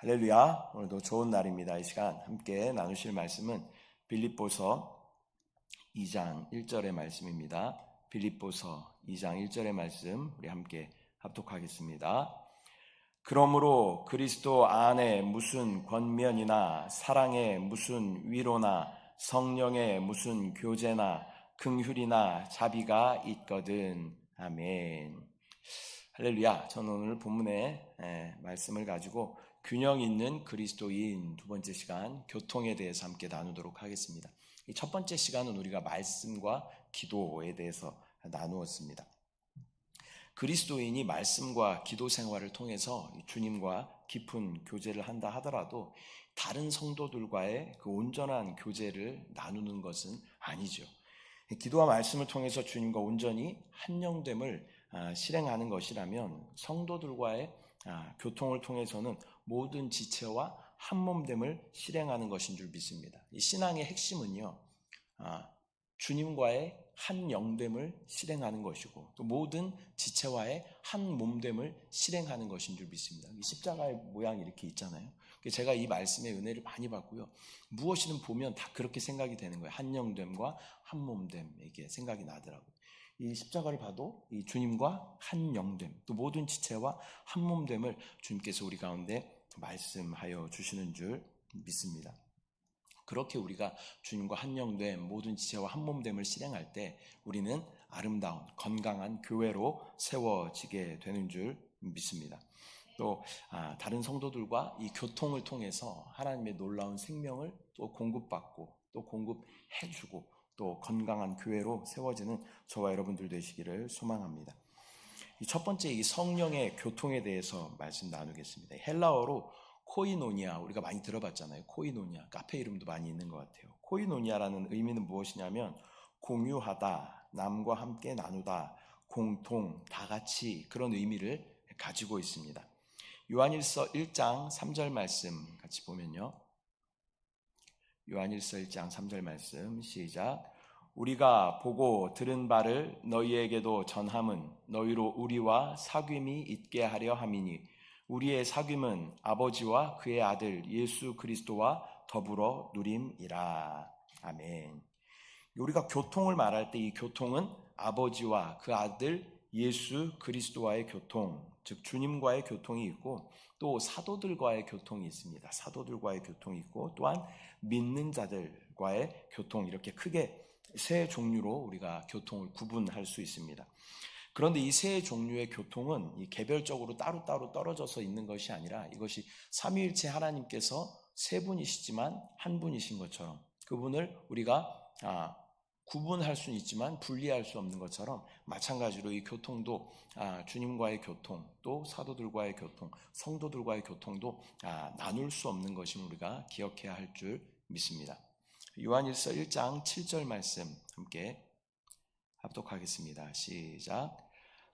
할렐루야. 오늘도 좋은 날입니다. 이 시간 함께 나누실 말씀은 빌립보서 2장 1절의 말씀입니다. 빌립보서 2장 1절의 말씀 우리 함께 합독하겠습니다. 그러므로 그리스도 안에 무슨 권면이나 사랑의 무슨 위로나 성령의 무슨 교제나 긍휼이나 자비가 있거든. 아멘. 할렐루야. 저는 오늘 본문의 말씀을 가지고 균형 있는 그리스도인 두 번째 시간 교통에 대해서 함께 나누도록 하겠습니다. 이 첫 번째 시간은 우리가 말씀과 기도에 대해서 나누었습니다. 그리스도인이 말씀과 기도 생활을 통해서 주님과 깊은 교제를 한다 하더라도 다른 성도들과의 그 온전한 교제를 나누는 것은 아니죠. 기도와 말씀을 통해서 주님과 온전히 한영됨을 실행하는 것이라면 성도들과의 교통을 통해서는 모든 지체와 한몸됨을 실행하는 것인 줄 믿습니다. 이 신앙의 핵심은요, 주님과의 한영됨을 실행하는 것이고 또 모든 지체와의 한몸됨을 실행하는 것인 줄 믿습니다. 십자가의 모양이 이렇게 있잖아요. 제가 이 말씀의 은혜를 많이 받고요. 무엇이든 보면 다 그렇게 생각이 되는 거예요. 한영됨과 한몸됨 이게 생각이 나더라고요. 이 십자가를 봐도 이 주님과 한영됨, 또 모든 지체와 한몸됨을 주님께서 우리 가운데 말씀하여 주시는 줄 믿습니다. 그렇게 우리가 주님과 한영됨, 모든 지체와 한몸됨을 실행할 때 우리는 아름다운 건강한 교회로 세워지게 되는 줄 믿습니다. 또 다른 성도들과 이 교통을 통해서 하나님의 놀라운 생명을 또 공급받고 또 공급해주고 또 건강한 교회로 세워지는 저와 여러분들 되시기를 소망합니다. 이 첫 번째 이 성령의 교통에 대해서 말씀 나누겠습니다. 헬라어로 코이노니아 우리가 많이 들어봤잖아요. 코이노니아 카페 이름도 많이 있는 것 같아요. 코이노니아라는 의미는 무엇이냐면 공유하다, 남과 함께 나누다, 공통, 다 같이 그런 의미를 가지고 있습니다. 요한일서 1장 3절 말씀 같이 보면요. 요한일서 1장 3절 말씀 시작. 우리가 보고 들은 바를 너희에게도 전함은 너희로 우리와 사귐이 있게 하려 함이니 우리의 사귐은 아버지와 그의 아들 예수 그리스도와 더불어 누림이라. 아멘. 우리가 교통을 말할 때 이 교통은 아버지와 그 아들 예수 그리스도와의 교통, 즉 주님과의 교통이 있고 또 사도들과의 교통이 있습니다. 사도들과의 교통이 있고 또한 믿는 자들과의 교통, 이렇게 크게 세 종류로 우리가 교통을 구분할 수 있습니다. 그런데 이 세 종류의 교통은 개별적으로 따로따로 떨어져서 있는 것이 아니라 이것이 삼위일체 하나님께서 세 분이시지만 한 분이신 것처럼 그분을 우리가 구분할 수는 있지만 분리할 수 없는 것처럼 마찬가지로 이 교통도 주님과의 교통, 또 사도들과의 교통, 성도들과의 교통도 나눌 수 없는 것임을 우리가 기억해야 할 줄 믿습니다. 요한일서 1장 7절 말씀 함께 합독하겠습니다. 시작.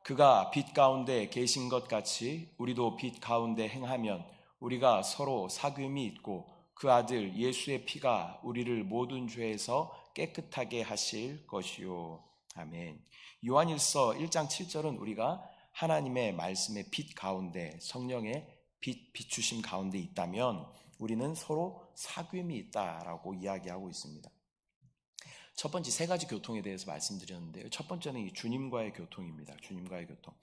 그가 빛 가운데 계신 것 같이 우리도 빛 가운데 행하면 우리가 서로 사귐이 있고 그 아들 예수의 피가 우리를 모든 죄에서 깨끗하게 하실 것이요. 아멘. 요한일서 1장 7절은 우리가 하나님의 말씀의 빛 가운데 성령의 비추심 가운데 있다면 우리는 서로 사귐이 있다라고 이야기하고 있습니다. 첫 번째 세 가지 교통에 대해서 말씀드렸는데요. 첫 번째는 이 주님과의 교통입니다. 주님과의 교통.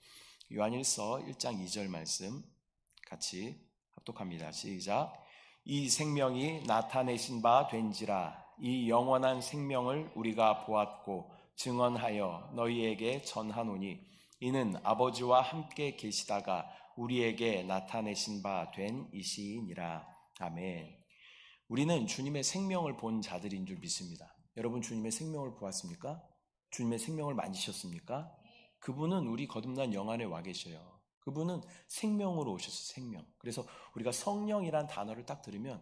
요한일서 1장 2절 말씀 같이 합독합니다. 시작. 이 생명이 나타내신 바 된지라. 이 영원한 생명을 우리가 보았고 증언하여 너희에게 전하노니 이는 아버지와 함께 계시다가 우리에게 나타내신 바 된 이시니라. 아멘. 우리는 주님의 생명을 본 자들인 줄 믿습니다. 여러분 주님의 생명을 보았습니까? 주님의 생명을 만지셨습니까? 그분은 우리 거듭난 영 안에 와 계셔요. 그분은 생명으로 오셨어요. 생명. 그래서 우리가 성령이란 단어를 딱 들으면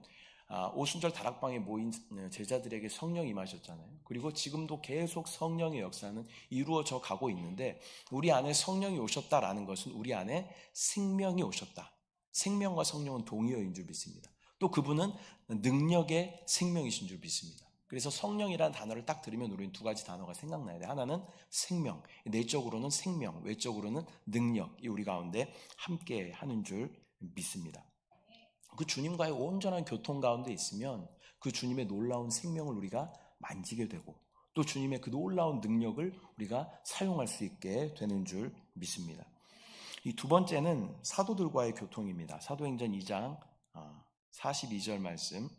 오순절 다락방에 모인 제자들에게 성령이 임하셨잖아요. 그리고 지금도 계속 성령의 역사는 이루어져 가고 있는데 우리 안에 성령이 오셨다라는 것은 우리 안에 생명이 오셨다. 생명과 성령은 동의어인 줄 믿습니다. 또 그분은 능력의 생명이신 줄 믿습니다. 그래서 성령이라는 단어를 딱 들으면 우리는 두 가지 단어가 생각나야 돼. 하나는 생명, 내적으로는 생명, 외적으로는 능력이 우리 가운데 함께 하는 줄 믿습니다. 그 주님과의 온전한 교통 가운데 있으면 그 주님의 놀라운 생명을 우리가 만지게 되고 또 주님의 그 놀라운 능력을 우리가 사용할 수 있게 되는 줄 믿습니다. 이 두 번째는 사도들과의 교통입니다. 사도행전 2장 42절 말씀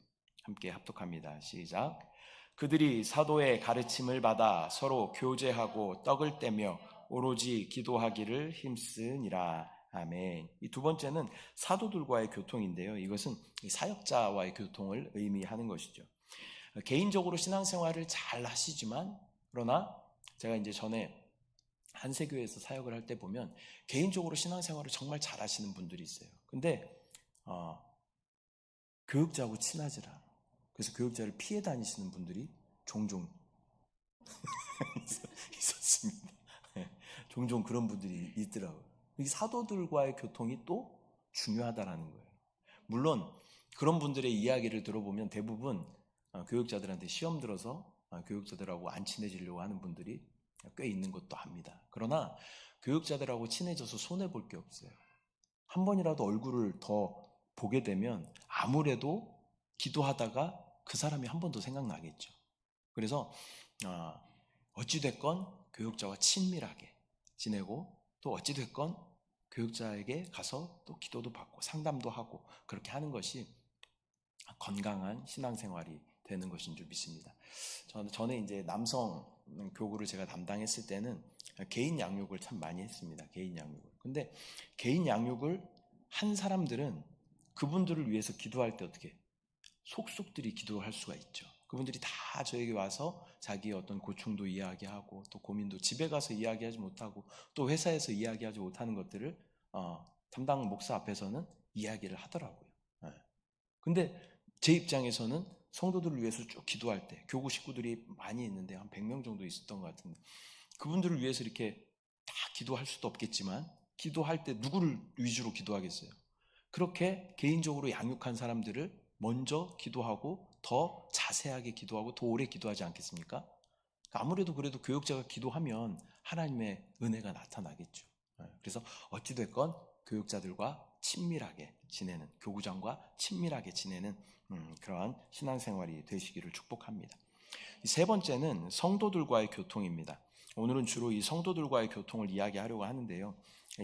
함께 합독합니다. 시작. 그들이 사도의 가르침을 받아 서로 교제하고 떡을 떼며 오로지 기도하기를 힘쓰니라. 아멘. 이 두 번째는 사도들과의 교통인데요. 이것은 사역자와의 교통을 의미하는 것이죠. 개인적으로 신앙생활을 잘 하시지만 그러나 제가 이제 전에 한세교회에서 사역을 할 때 보면 개인적으로 신앙생활을 정말 잘 하시는 분들이 있어요. 근데 교육자하고 친하질 않아. 그래서 교육자를 피해 다니시는 분들이 종종 있었습니다. 종종 그런 분들이 있더라고요. 이 사도들과의 교통이 또 중요하다라는 거예요. 물론 그런 분들의 이야기를 들어보면 대부분 교육자들한테 시험 들어서 교육자들하고 안 친해지려고 하는 분들이 꽤 있는 것도 압니다. 그러나 교육자들하고 친해져서 손해볼 게 없어요. 한 번이라도 얼굴을 더 보게 되면 아무래도 기도하다가 그 사람이 한 번 더 생각나겠죠. 그래서 어찌됐건 교육자와 친밀하게 지내고 또 어찌됐건 교육자에게 가서 또 기도도 받고 상담도 하고 그렇게 하는 것이 건강한 신앙생활이 되는 것인 줄 믿습니다. 전에 이제 남성 교구를 제가 담당했을 때는 개인 양육을 참 많이 했습니다. 개인 양육을. 근데 개인 양육을 한 사람들은 그분들을 위해서 기도할 때 어떻게 속속들이 기도할 수가 있죠. 그분들이 다 저에게 와서 자기 어떤 고충도 이야기하고 또 고민도 집에 가서 이야기하지 못하고 또 회사에서 이야기하지 못하는 것들을 담당 목사 앞에서는 이야기를 하더라고요. 근데 제 입장에서는 성도들을 위해서 쭉 기도할 때 교구 식구들이 많이 있는데 한 100명 정도 있었던 것 같은데 그분들을 위해서 이렇게 다 기도할 수도 없겠지만 기도할 때 누구를 위주로 기도하겠어요? 그렇게 개인적으로 양육한 사람들을 먼저 기도하고 더 자세하게 기도하고 더 오래 기도하지 않겠습니까? 아무래도 그래도 교육자가 기도하면 하나님의 은혜가 나타나겠죠. 그래서 어찌됐건 교육자들과 친밀하게 지내는, 교구장과 친밀하게 지내는 그러한 신앙생활이 되시기를 축복합니다. 세 번째는 성도들과의 교통입니다. 오늘은 주로 이 성도들과의 교통을 이야기하려고 하는데요.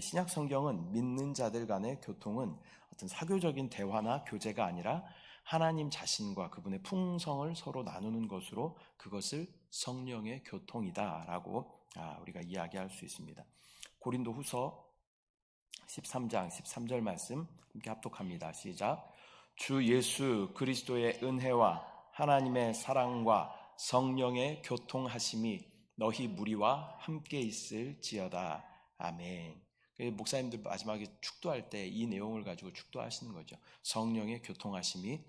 신약 성경은 믿는 자들 간의 교통은 어떤 사교적인 대화나 교제가 아니라 하나님 자신과 그분의 풍성을 서로 나누는 것으로 그것을 성령의 교통이다라고 우리가 이야기할 수 있습니다. 고린도 후서 13장 13절 말씀 함께 합독합니다. 시작. 주 예수 그리스도의 은혜와 하나님의 사랑과 성령의 교통하심이 너희 무리와 함께 있을지어다. 아멘. 목사님들 마지막에 축도할 때 이 내용을 가지고 축도하시는 거죠. 성령의 교통하심이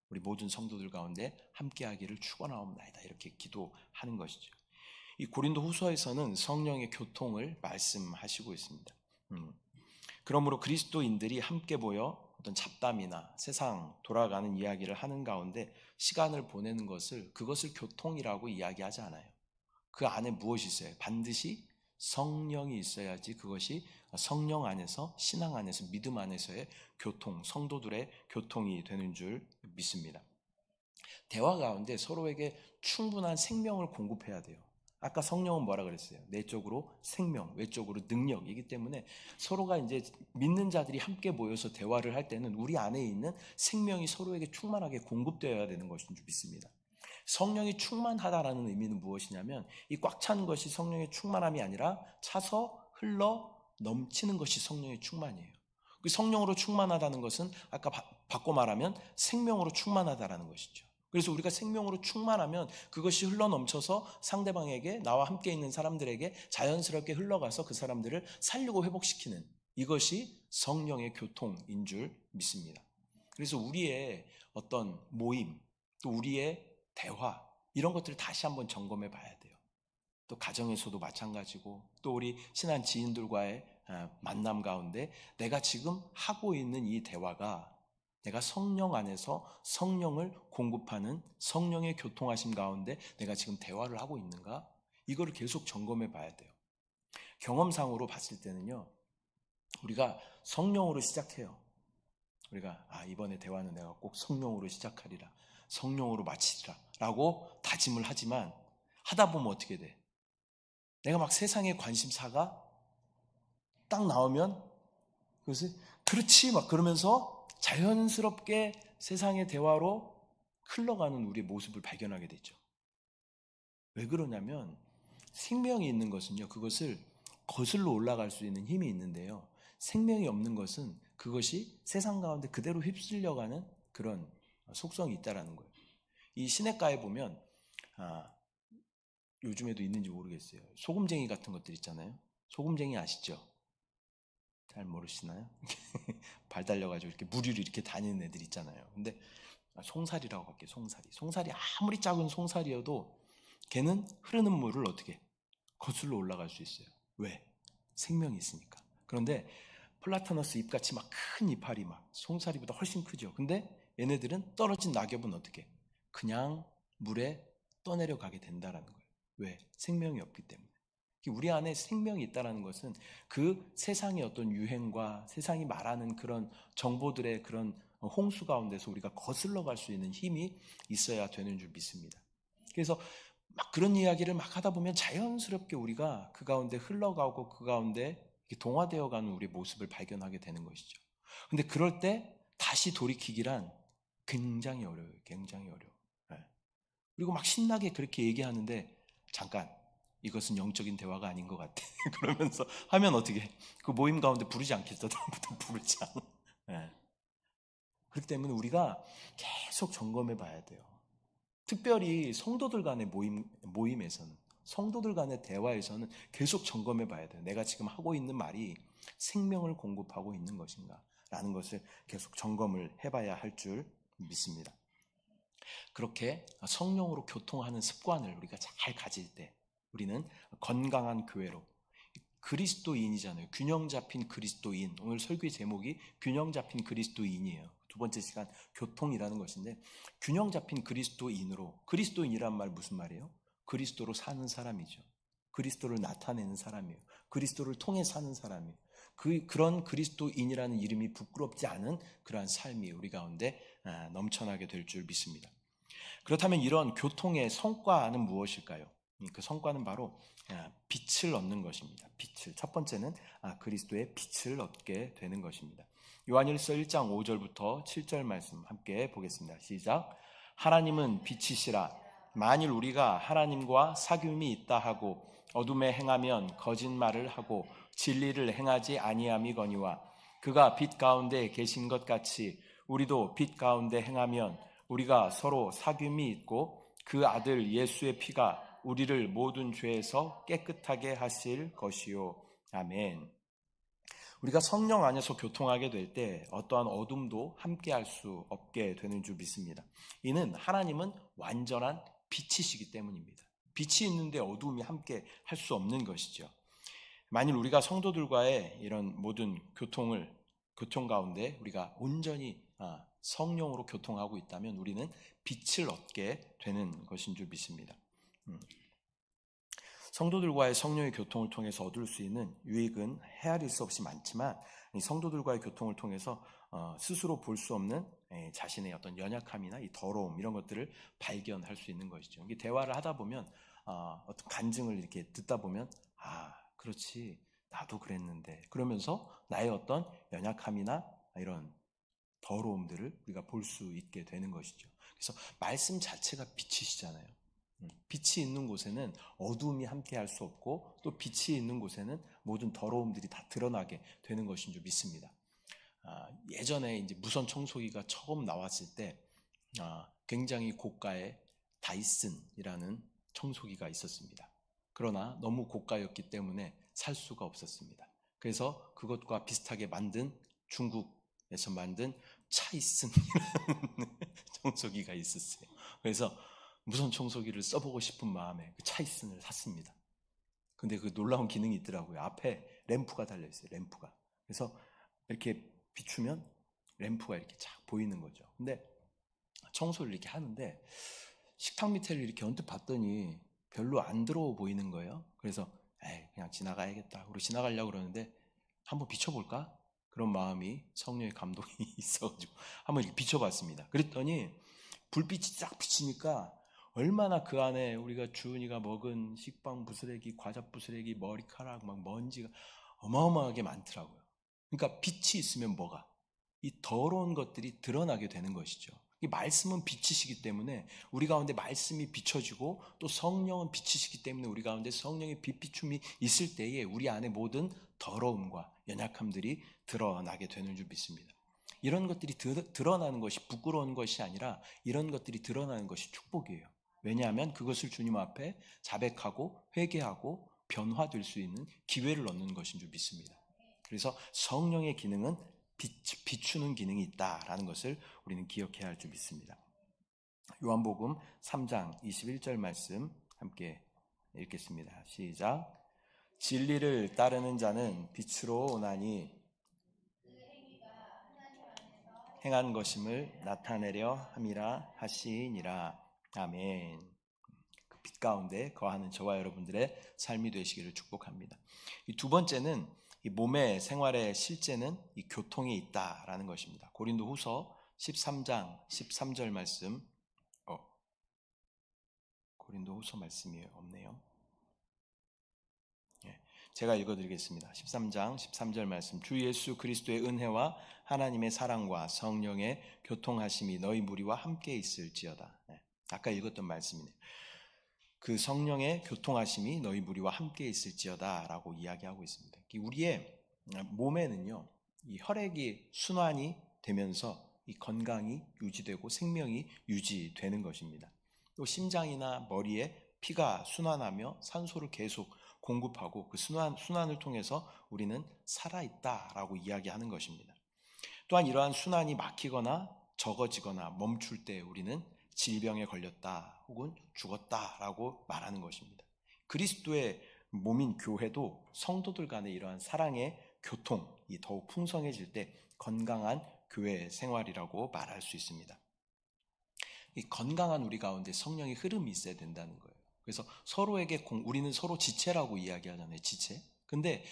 우리 모든 성도들 가운데 함께하기를 축원하옵나이다. 이렇게 기도하는 것이죠. 이 고린도 후서에서는 성령의 교통을 말씀하시고 있습니다. 그러므로 그리스도인들이 함께 모여 어떤 잡담이나 세상 돌아가는 이야기를 하는 가운데 시간을 보내는 그것을 교통이라고 이야기하지 않아요. 그 안에 무엇이 있어요? 반드시 성령이 있어야지 그것이 성령 안에서 신앙 안에서 믿음 안에서의 교통, 성도들의 교통이 되는 줄 믿습니다. 대화 가운데 서로에게 충분한 생명을 공급해야 돼요. 아까 성령은 뭐라 그랬어요? 내적으로 생명, 외적으로 능력이기 때문에 서로가 이제 믿는 자들이 함께 모여서 대화를 할 때는 우리 안에 있는 생명이 서로에게 충만하게 공급되어야 되는 것인 줄 믿습니다. 성령이 충만하다라는 의미는 무엇이냐면 이 꽉 찬 것이 성령의 충만함이 아니라 차서 흘러 넘치는 것이 성령의 충만이에요. 그 성령으로 충만하다는 것은 아까 바꿔 말하면 생명으로 충만하다라는 것이죠. 그래서 우리가 생명으로 충만하면 그것이 흘러넘쳐서 상대방에게 나와 함께 있는 사람들에게 자연스럽게 흘러가서 그 사람들을 살리고 회복시키는 이것이 성령의 교통인 줄 믿습니다. 그래서 우리의 어떤 모임 또 우리의 대화 이런 것들을 다시 한번 점검해 봐야 돼요. 또 가정에서도 마찬가지고 또 우리 친한 지인들과의 만남 가운데 내가 지금 하고 있는 이 대화가 내가 성령 안에서 성령을 공급하는 성령의 교통하심 가운데 내가 지금 대화를 하고 있는가? 이거를 계속 점검해 봐야 돼요. 경험상으로 봤을 때는요. 우리가 성령으로 시작해요. 우리가 이번에 대화는 내가 꼭 성령으로 시작하리라, 성령으로 마치리라 라고 다짐을 하지만 하다 보면 어떻게 돼? 내가 막 세상의 관심사가 딱 나오면 그것을 그렇지 막 그러면서 자연스럽게 세상의 대화로 흘러가는 우리의 모습을 발견하게 되죠. 왜 그러냐면 생명이 있는 것은요, 그것을 거슬러 올라갈 수 있는 힘이 있는데요, 생명이 없는 것은 그것이 세상 가운데 그대로 휩쓸려가는 그런 속성이 있다라는 거예요. 이 시냇가에 보면 요즘에도 있는지 모르겠어요. 소금쟁이 같은 것들 있잖아요. 소금쟁이 아시죠? 잘 모르시나요? 발 달려가지고 이렇게 물 위로 이렇게 다니는 애들 있잖아요. 근데 송사리라고 할게요. 송사리. 송사리 아무리 작은 송사리여도 걔는 흐르는 물을 어떻게 거슬러 올라갈 수 있어요. 왜? 생명이 있으니까. 그런데 플라타너스 잎같이 막 큰 이파리 막 송사리보다 훨씬 크죠. 근데 얘네들은 떨어진 낙엽은 어떻게? 그냥 물에 떠내려가게 된다라는 거예요. 왜? 생명이 없기 때문에. 우리 안에 생명이 있다는 것은 그 세상의 어떤 유행과 세상이 말하는 그런 정보들의 그런 홍수 가운데서 우리가 거슬러 갈 수 있는 힘이 있어야 되는 줄 믿습니다. 그래서 막 그런 이야기를 막 하다 보면 자연스럽게 우리가 그 가운데 흘러가고 그 가운데 동화되어 가는 우리 모습을 발견하게 되는 것이죠. 근데 그럴 때 다시 돌이키기란 굉장히 어려워요. 굉장히 어려워. 네. 그리고 막 신나게 그렇게 얘기하는데 잠깐 이것은 영적인 대화가 아닌 것 같아. 그러면서 하면 어떻게? 그 모임 가운데 부르지 않겠어? 다음부터 부르지 않아. 네. 그렇기 때문에 우리가 계속 점검해 봐야 돼요. 특별히 성도들 간의 모임에서는, 성도들 간의 대화에서는 계속 점검해 봐야 돼요. 내가 지금 하고 있는 말이 생명을 공급하고 있는 것인가? 라는 것을 계속 점검을 해봐야 할 줄 믿습니다. 그렇게 성령으로 교통하는 습관을 우리가 잘 가질 때 우리는 건강한 교회로, 그리스도인이잖아요. 균형 잡힌 그리스도인. 오늘 설교의 제목이 균형 잡힌 그리스도인이에요. 두 번째 시간 교통이라는 것인데, 균형 잡힌 그리스도인으로, 그리스도인이란 말 무슨 말이에요? 그리스도로 사는 사람이죠. 그리스도를 나타내는 사람이에요. 그리스도를 통해 사는 사람이에요. 그런 그리스도인이라는 이름이 부끄럽지 않은 그러한 삶이 우리 가운데 넘쳐나게 될 줄 믿습니다. 그렇다면 이런 교통의 성과는 무엇일까요? 그 성과는 바로 빛을 얻는 것입니다. 빛을. 첫 번째는 그리스도의 빛을 얻게 되는 것입니다. 요한일서 1장 5절부터 7절 말씀 함께 보겠습니다. 시작. 하나님은 빛이시라. 만일 우리가 하나님과 사귐이 있다 하고 어둠에 행하면 거짓말을 하고 진리를 행하지 아니함이거니와 그가 빛 가운데 계신 것 같이 우리도 빛 가운데 행하면 우리가 서로 사귐이 있고 그 아들 예수의 피가 우리를 모든 죄에서 깨끗하게 하실 것이요. 아멘. 우리가 성령 안에서 교통하게 될 때 어떠한 어둠도 함께할 수 없게 되는 줄 믿습니다. 이는 하나님은 완전한 빛이시기 때문입니다. 빛이 있는데 어둠이 함께 할 수 없는 것이죠. 만일 우리가 성도들과의 이런 모든 교통 가운데 우리가 온전히 성령으로 교통하고 있다면 우리는 빛을 얻게 되는 것인 줄 믿습니다. 성도들과의 성령의 교통을 통해서 얻을 수 있는 유익은 헤아릴 수 없이 많지만 이 성도들과의 교통을 통해서 스스로 볼 수 없는 자신의 어떤 연약함이나 이 더러움 이런 것들을 발견할 수 있는 것이죠. 이게 대화를 하다 보면 어떤 간증을 이렇게 듣다 보면 그렇지 나도 그랬는데 그러면서 나의 어떤 연약함이나 이런 더러움들을 우리가 볼 수 있게 되는 것이죠. 그래서 말씀 자체가 빛이시잖아요. 빛이 있는 곳에는 어둠이 함께할 수 없고 또 빛이 있는 곳에는 모든 더러움들이 다 드러나게 되는 것인 줄 믿습니다. 예전에 이제 무선 청소기가 처음 나왔을 때 굉장히 고가의 다이슨이라는 청소기가 있었습니다. 그러나 너무 고가였기 때문에 살 수가 없었습니다. 그래서 그것과 비슷하게 만든 중국에서 만든 차이슨이라는 청소기가 있었어요. 그래서 무선 청소기를 써보고 싶은 마음에 그 차이슨을 샀습니다. 근데 그 놀라운 기능이 있더라고요. 앞에 램프가 달려있어요. 램프가. 그래서 이렇게 비추면 램프가 이렇게 쫙 보이는 거죠. 근데 청소를 이렇게 하는데 식탁 밑에를 이렇게 언뜻 봤더니 별로 안 더러워 보이는 거예요. 그래서 그냥 지나가야겠다. 그리고 지나가려고 그러는데 한번 비춰볼까? 그런 마음이 성령의 감동이 있어가지고 한번 이렇게 비춰봤습니다. 그랬더니 불빛이 쫙 비치니까 얼마나 그 안에 우리가 주은이가 먹은 식빵 부스러기, 과자 부스러기, 머리카락, 막 먼지가 어마어마하게 많더라고요. 그러니까 빛이 있으면 뭐가? 이 더러운 것들이 드러나게 되는 것이죠. 이 말씀은 빛이시기 때문에 우리 가운데 말씀이 비춰지고 또 성령은 빛이시기 때문에 우리 가운데 성령의 빛비춤이 있을 때에 우리 안에 모든 더러움과 연약함들이 드러나게 되는 줄 믿습니다. 이런 것들이 드러나는 것이 부끄러운 것이 아니라 이런 것들이 드러나는 것이 축복이에요. 왜냐하면 그것을 주님 앞에 자백하고 회개하고 변화될 수 있는 기회를 얻는 것인 줄 믿습니다. 그래서 성령의 기능은 비추는 기능이 있다라는 것을 우리는 기억해야 할 줄 믿습니다. 요한복음 3장 21절 말씀 함께 읽겠습니다. 시작. 진리를 따르는 자는 빛으로 오나니 행한 것임을 나타내려 함이라 하시니라. 아멘. 그 빛 가운데 거하는 저와 여러분들의 삶이 되시기를 축복합니다. 이 두 번째는 이 몸의 생활의 실제는 이 교통이 있다라는 것입니다. 고린도후서 13장 13절 말씀. 고린도후서 말씀이 없네요. 제가 읽어드리겠습니다. 13장 13절 말씀. 주 예수 그리스도의 은혜와 하나님의 사랑과 성령의 교통하심이 너희 무리와 함께 있을지어다. 아까 읽었던 말씀이네요. 그 성령의 교통하심이 너희 무리와 함께 있을지어다 라고 이야기하고 있습니다. 우리의 몸에는요, 이 혈액이 순환이 되면서 이 건강이 유지되고 생명이 유지되는 것입니다. 또 심장이나 머리에 피가 순환하며 산소를 계속 공급하고 그 순환을 통해서 우리는 살아있다라고 이야기하는 것입니다. 또한 이러한 순환이 막히거나 적어지거나 멈출 때 우리는 질병에 걸렸다 혹은 죽었다라고 말하는 것입니다. 그리스도의 몸인 교회도 성도들 간의 이러한 사랑의 교통이 더욱 풍성해질 때 건강한 교회 생활이라고 말할 수 있습니다. 이 건강한 우리 가운데 성령의 흐름이 있어야 된다는 거예요. 그래서 서로에게 우리는 서로 지체라고 이야기하잖아요. 지체. 근데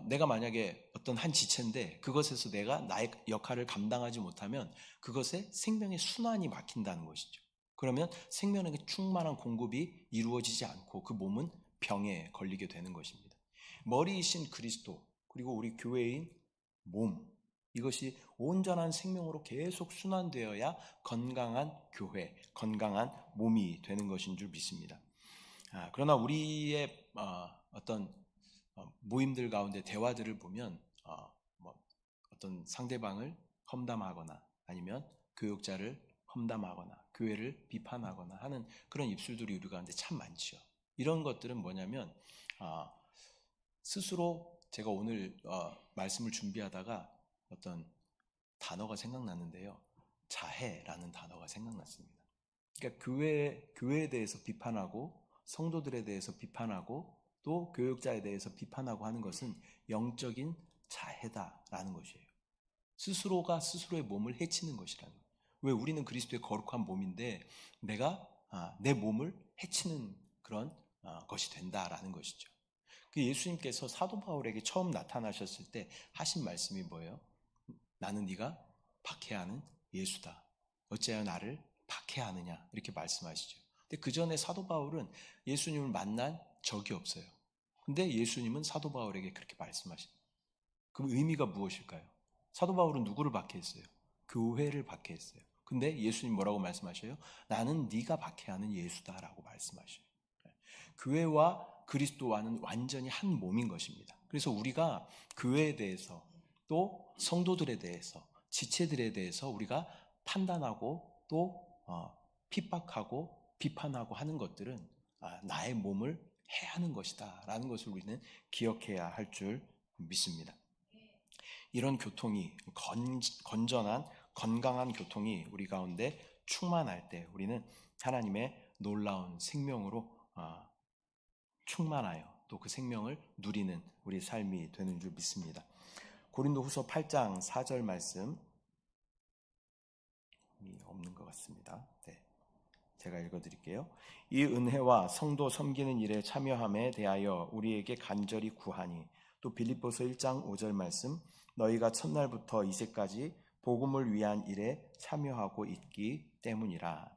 내가 만약에 어떤 한 지체인데 그것에서 내가 나의 역할을 감당하지 못하면 그것에 생명의 순환이 막힌다는 것이죠. 그러면 생명에게 충만한 공급이 이루어지지 않고 그 몸은 병에 걸리게 되는 것입니다. 머리이신 그리스도 그리고 우리 교회인 몸 이것이 온전한 생명으로 계속 순환되어야 건강한 교회, 건강한 몸이 되는 것인 줄 믿습니다. 그러나 우리의 어떤 모임들 가운데 대화들을 보면 어떤 상대방을 험담하거나 아니면 교육자를 험담하거나 교회를 비판하거나 하는 그런 입술들이 우리 가운데 참 많죠. 이런 것들은 뭐냐면 스스로 제가 오늘 말씀을 준비하다가 어떤 단어가 생각났는데요. 자해라는 단어가 생각났습니다. 그러니까 교회에 대해서 비판하고 성도들에 대해서 비판하고 또 교육자에 대해서 비판하고 하는 것은 영적인 자해다라는 것이에요. 스스로가 스스로의 몸을 해치는 것이라는 거예요. 왜 우리는 그리스도의 거룩한 몸인데 내가 내 몸을 해치는 그런 것이 된다라는 것이죠. 그 예수님께서 사도 바울에게 처음 나타나셨을 때 하신 말씀이 뭐예요? 나는 네가 박해하는 예수다. 어찌하여 나를 박해하느냐 이렇게 말씀하시죠. 근데 그 전에 사도 바울은 예수님을 만난 적이 없어요. 근데 예수님은 사도 바울에게 그렇게 말씀하십니다. 그럼 의미가 무엇일까요? 사도 바울은 누구를 박해했어요? 교회를 박해했어요. 근데 예수님 뭐라고 말씀하셔요? 나는 네가 박해하는 예수다라고 말씀하셔요. 교회와 그리스도와는 완전히 한 몸인 것입니다. 그래서 우리가 교회에 대해서 또 성도들에 대해서 지체들에 대해서 우리가 판단하고 또 핍박하고 비판하고 하는 것들은 나의 몸을 해하는 것이다 라는 것을 우리는 기억해야 할 줄 믿습니다. 이런 교통이 건전한 건강한 교통이 우리 가운데 충만할 때 우리는 하나님의 놀라운 생명으로 충만하여 또 그 생명을 누리는 우리 삶이 되는 줄 믿습니다. 고린도후서 8장 4절 말씀 없는 것 같습니다. 네, 제가 읽어드릴게요. 이 은혜와 성도 섬기는 일에 참여함에 대하여 우리에게 간절히 구하니 또 빌립보서 1장 5절 말씀 너희가 첫날부터 이제까지 복음을 위한 일에 참여하고 있기 때문이라.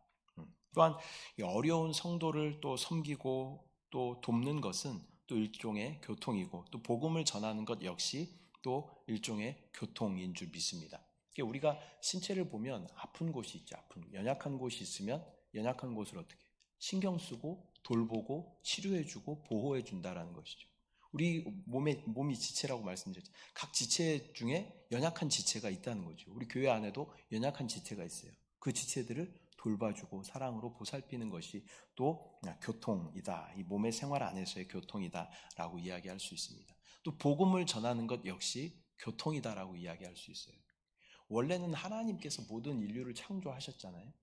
또한 이 어려운 성도를 또 섬기고 또 돕는 것은 또 일종의 교통이고, 또 복음을 전하는 것 역시 또 일종의 교통인 줄 믿습니다. 우리가 신체를 보면 아픈 곳이 있죠. 연약한 곳이 있으면 연약한 곳을 어떻게 신경 쓰고 돌보고 치료해주고 보호해준다라는 것이죠. 우리 몸이 지체라고 말씀드렸죠. 각 지체 중에 연약한 지체가 있다는 거죠. 우리 교회 안에도 연약한 지체가 있어요. 그 지체들을 돌봐주고 사랑으로 보살피는 것이 또 교통이다. 이 몸의 생활 안에서의 교통이다라고 이야기할 수 있습니다. 또 복음을 전하는 것 역시 교통이다라고 이야기할 수 있어요. 원래는 하나님께서 모든 인류를 창조하셨잖아요.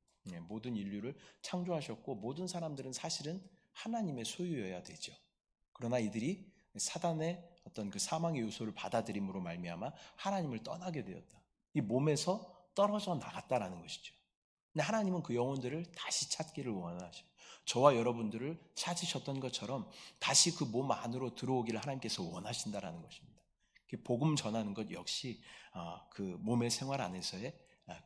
모든 인류를 창조하셨고 모든 사람들은 사실은 하나님의 소유여야 되죠. 그러나 이들이 사단의 어떤 그 사망의 요소를 받아들임으로 말미암아 하나님을 떠나게 되었다. 이 몸에서 떨어져 나갔다라는 것이죠. 근데 하나님은 그 영혼들을 다시 찾기를 원하셔요. 저와 여러분들을 찾으셨던 것처럼 다시 그 몸 안으로 들어오기를 하나님께서 원하신다라는 것입니다. 복음 전하는 것 역시 그 몸의 생활 안에서의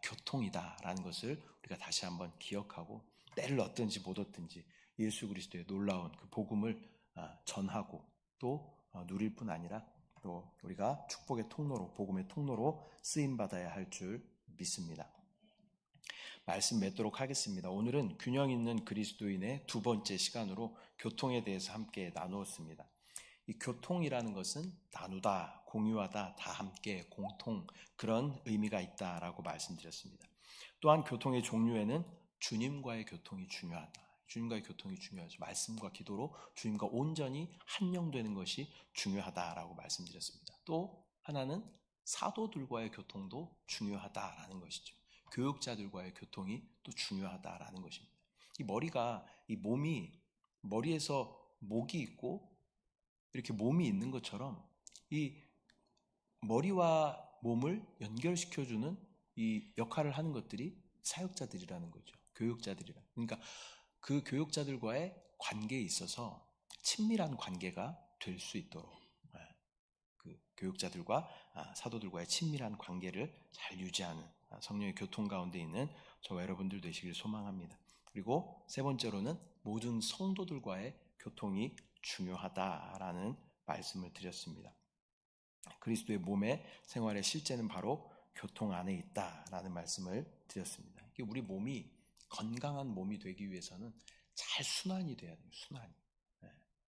교통이다라는 것을 우리가 다시 한번 기억하고, 때를 얻든지 못 얻든지 예수 그리스도의 놀라운 그 복음을 전하고 또 누릴 뿐 아니라 또 우리가 축복의 통로로, 복음의 통로로 쓰임받아야 할 줄 믿습니다. 말씀 맺도록 하겠습니다. 오늘은 균형 있는 그리스도인의 두 번째 시간으로 교통에 대해서 함께 나누었습니다. 이 교통이라는 것은 나누다, 공유하다, 다 함께, 공통, 그런 의미가 있다라고 말씀드렸습니다. 또한 교통의 종류에는 주님과의 교통이 중요하다. 주님과의 교통이 중요하죠. 말씀과 기도로 주님과 온전히 한영되는 것이 중요하다라고 말씀드렸습니다. 또 하나는 사도들과의 교통도 중요하다라는 것이죠. 교육자들과의 교통이 또 중요하다라는 것입니다. 이 머리에서 목이 있고 이렇게 몸이 있는 것처럼 이 머리와 몸을 연결시켜주는 이 역할을 하는 것들이 사역자들이라는 거죠. 교육자들이라. 그러니까 그 교육자들과의 관계에 있어서 친밀한 관계가 될 수 있도록 그 교육자들과 사도들과의 친밀한 관계를 잘 유지하는 성령의 교통 가운데 있는 저와 여러분들 되시길 소망합니다. 그리고 세 번째로는 모든 성도들과의 교통이 중요하다라는 말씀을 드렸습니다. 그리스도의 몸의 생활의 실제는 바로 교통 안에 있다라는 말씀을 드렸습니다. 우리 몸이 건강한 몸이 되기 위해서는 잘 순환이 돼야 돼요. 순환이.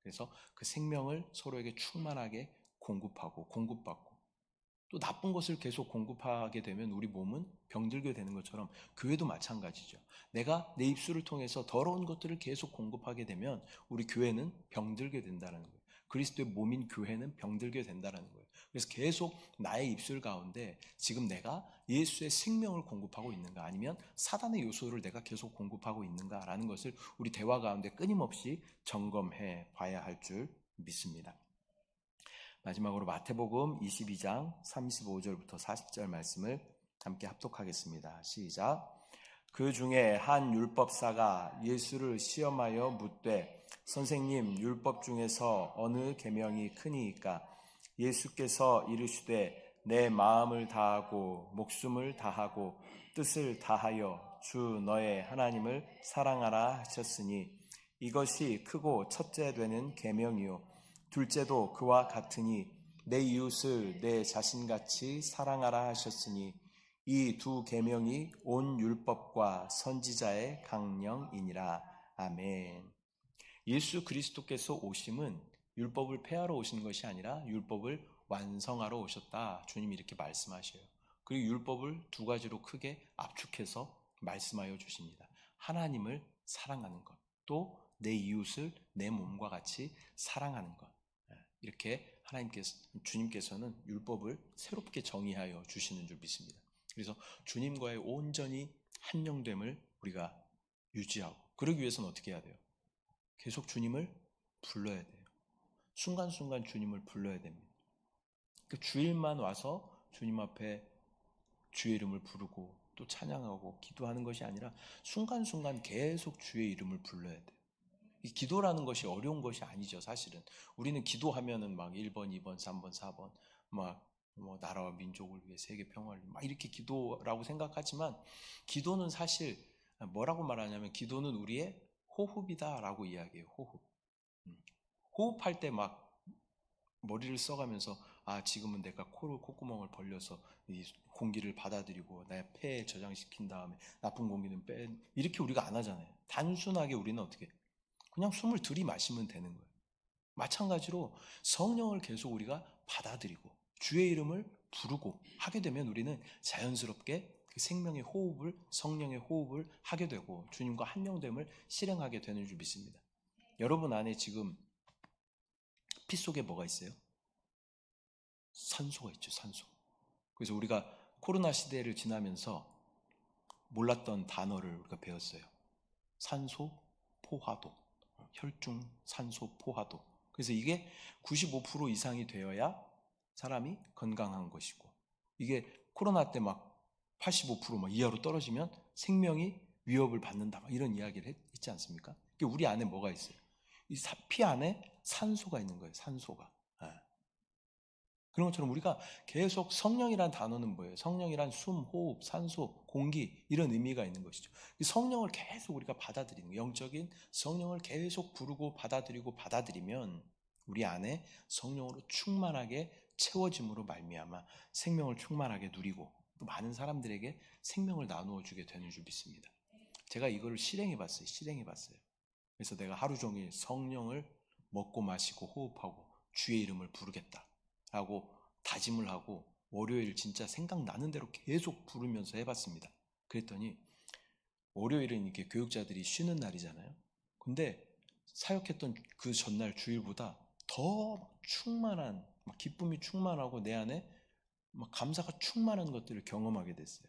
그래서 그 생명을 서로에게 충만하게 공급받고 또 나쁜 것을 계속 공급하게 되면 우리 몸은 병들게 되는 것처럼 교회도 마찬가지죠. 내가 내 입술을 통해서 더러운 것들을 계속 공급하게 되면 우리 교회는 병들게 된다는 거예요. 그리스도의 몸인 교회는 병들게 된다는 거예요. 그래서 계속 나의 입술 가운데 지금 내가 예수의 생명을 공급하고 있는가, 아니면 사단의 요소를 내가 계속 공급하고 있는가라는 것을 우리 대화 가운데 끊임없이 점검해 봐야 할 줄 믿습니다. 마지막으로 마태복음 22장 35절부터 40절 말씀을 함께 합독하겠습니다. 시작. 그 중에 한 율법사가 예수를 시험하여 묻되 선생님, 율법 중에서 어느 계명이 크니이까? 예수께서 이르시되 내 마음을 다하고 목숨을 다하고 뜻을 다하여 주 너의 하나님을 사랑하라 하셨으니 이것이 크고 첫째 되는 계명이요 둘째도 그와 같으니 내 이웃을 내 자신같이 사랑하라 하셨으니 이 두 계명이 온 율법과 선지자의 강령이니라. 아멘. 예수 그리스도께서 오심은 율법을 폐하러 오신 것이 아니라 율법을 완성하러 오셨다. 주님이 이렇게 말씀하셔요. 그리고 율법을 두 가지로 크게 압축해서 말씀하여 주십니다. 하나님을 사랑하는 것, 또 내 이웃을 내 몸과 같이 사랑하는 것. 이렇게 주님께서는 율법을 새롭게 정의하여 주시는 줄 믿습니다. 그래서 주님과의 온전히 한영됨을 우리가 유지하고, 그러기 위해서는 어떻게 해야 돼요? 계속 주님을 불러야 돼요. 순간순간 주님을 불러야 됩니다. 그 주일만 와서 주님 앞에 주의 이름을 부르고 또 찬양하고 기도하는 것이 아니라 순간순간 계속 주의 이름을 불러야 돼요. 이 기도라는 것이 어려운 것이 아니죠. 사실은 우리는 기도하면은 막 1번, 2번, 3번, 4번 막 뭐 나라와 민족을 위해 세계 평화를 막 이렇게 기도라고 생각하지만 기도는 사실 뭐라고 말하냐면 기도는 우리의 호흡이다라고 이야기해요. 호흡. 호흡할 때 막 머리를 써가면서 지금은 내가 콧구멍을 벌려서 이 공기를 받아들이고 내 폐에 저장시킨 다음에 나쁜 공기는 빼 이렇게 우리가 안 하잖아요. 단순하게 우리는 어떻게 그냥 숨을 들이마시면 되는 거예요. 마찬가지로 성령을 계속 우리가 받아들이고 주의 이름을 부르고 하게 되면 우리는 자연스럽게 그 생명의 호흡을 성령의 호흡을 하게 되고 주님과 한영됨을 실행하게 되는 줄 믿습니다. 여러분 안에 지금 피 속에 뭐가 있어요? 산소가 있죠, 산소. 그래서 우리가 코로나 시대를 지나면서 몰랐던 단어를 우리가 배웠어요. 산소 포화도, 혈중 산소 포화도. 그래서 이게 95% 이상이 되어야 사람이 건강한 것이고, 이게 코로나 때 막 85% 이하로 떨어지면 생명이 위협을 받는다, 이런 이야기를 했지 않습니까? 우리 안에 뭐가 있어요? 이 피 안에 산소가 있는 거예요, 산소가. 그런 것처럼 우리가 계속 성령이란 단어는 뭐예요? 성령이란 숨, 호흡, 산소, 공기 이런 의미가 있는 것이죠. 성령을 계속 우리가 받아들이는 영적인 성령을 계속 부르고 받아들이면 우리 안에 성령으로 충만하게 채워짐으로 말미암아 생명을 충만하게 누리고 또 많은 사람들에게 생명을 나누어 주게 되는 줄 믿습니다. 제가 이거를 실행해 봤어요. 그래서 내가 하루 종일 성령을 먹고 마시고 호흡하고 주의 이름을 부르겠다 라고 다짐을 하고 월요일 진짜 생각나는 대로 계속 부르면서 해봤습니다. 그랬더니 월요일은 이렇게 교육자들이 쉬는 날이잖아요. 근데 사역했던 그 전날 주일보다 더 충만한 기쁨이 충만하고 내 안에 감사가 충만한 것들을 경험하게 됐어요.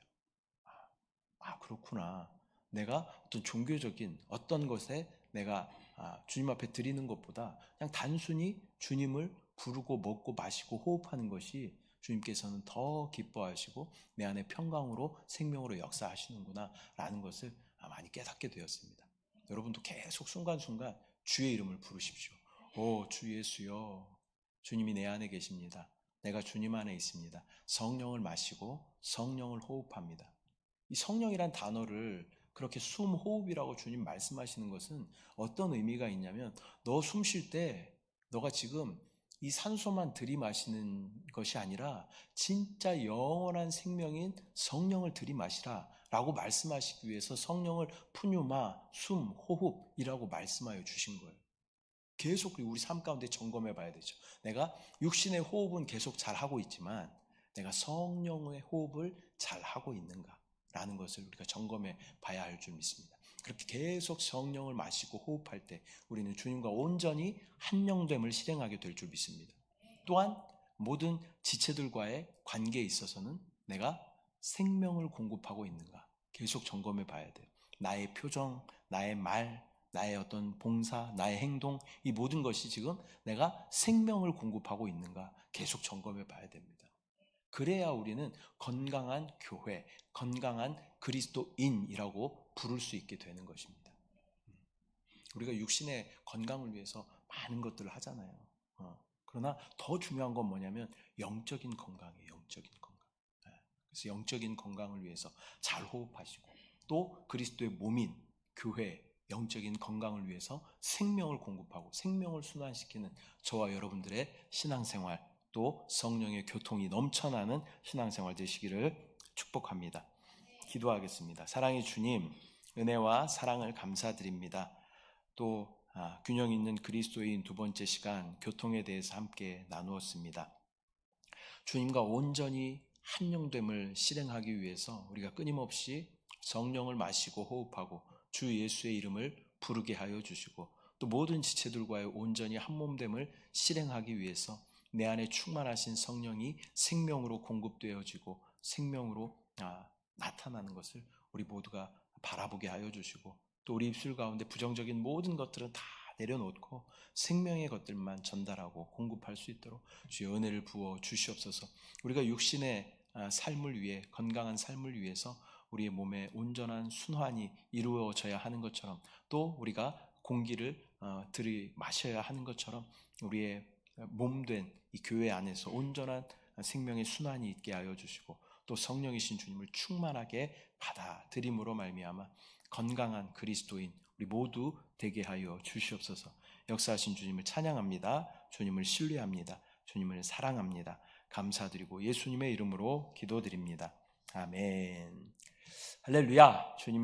그렇구나. 내가 어떤 종교적인 어떤 것에 내가 주님 앞에 드리는 것보다 그냥 단순히 주님을 부르고 먹고 마시고 호흡하는 것이 주님께서는 더 기뻐하시고 내 안에 평강으로 생명으로 역사하시는구나 라는 것을 많이 깨닫게 되었습니다. 여러분도 계속 순간순간 주의 이름을 부르십시오. 오, 주 예수여, 주님이 내 안에 계십니다. 내가 주님 안에 있습니다. 성령을 마시고 성령을 호흡합니다. 이 성령이란 단어를 그렇게 숨, 호흡이라고 주님 말씀하시는 것은 어떤 의미가 있냐면 너 숨 쉴 때 너가 지금 이 산소만 들이마시는 것이 아니라 진짜 영원한 생명인 성령을 들이마시라 라고 말씀하시기 위해서 성령을 푸뉴마, 숨, 호흡이라고 말씀하여 주신 거예요. 계속 우리 삶 가운데 점검해 봐야 되죠. 내가 육신의 호흡은 계속 잘하고 있지만 내가 성령의 호흡을 잘하고 있는가 라는 것을 우리가 점검해 봐야 할 줄 믿습니다. 그렇게 계속 성령을 마시고 호흡할 때 우리는 주님과 온전히 한영됨을 실행하게 될 줄 믿습니다. 또한 모든 지체들과의 관계에 있어서는 내가 생명을 공급하고 있는가 계속 점검해 봐야 돼요. 나의 표정, 나의 말, 나의 어떤 봉사, 나의 행동, 이 모든 것이 지금 내가 생명을 공급하고 있는가 계속 점검해 봐야 됩니다. 그래야 우리는 건강한 교회, 건강한 그리스도인이라고 부를 수 있게 되는 것입니다. 우리가 육신의 건강을 위해서 많은 것들을 하잖아요. 그러나 더 중요한 건 뭐냐면 영적인 건강이에요. 영적인 건강. 그래서 영적인 건강을 위해서 잘 호흡하시고 또 그리스도의 몸인 교회 영적인 건강을 위해서 생명을 공급하고 생명을 순환시키는 저와 여러분들의 신앙생활 또 성령의 교통이 넘쳐나는 신앙생활 되시기를 축복합니다. 기도하겠습니다. 사랑의 주님, 은혜와 사랑을 감사드립니다. 또 균형 있는 그리스도인 두 번째 시간 교통에 대해서 함께 나누었습니다. 주님과 온전히 한영됨을 실행하기 위해서 우리가 끊임없이 성령을 마시고 호흡하고 주 예수의 이름을 부르게 하여 주시고 또 모든 지체들과의 온전히 한몸됨을 실행하기 위해서 내 안에 충만하신 성령이 생명으로 공급되어지고 생명으로 나타나는 것을 우리 모두가 바라보게 하여 주시고 또 우리 입술 가운데 부정적인 모든 것들은 다 내려놓고 생명의 것들만 전달하고 공급할 수 있도록 주의 은혜를 부어 주시옵소서. 우리가 육신의 삶을 위해 건강한 삶을 위해서 우리의 몸에 온전한 순환이 이루어져야 하는 것처럼 또 우리가 공기를 들이마셔야 하는 것처럼 우리의 몸된 이 교회 안에서 온전한 생명의 순환이 있게 하여 주시고 또 성령이신 주님을 충만하게 받아들임으로 말미암아 건강한 그리스도인 우리 모두 되게 하여 주시옵소서. 역사하신 주님을 찬양합니다. 주님을 신뢰합니다. 주님을 사랑합니다. 감사드리고 예수님의 이름으로 기도드립니다. 아멘. 할렐루야. 주님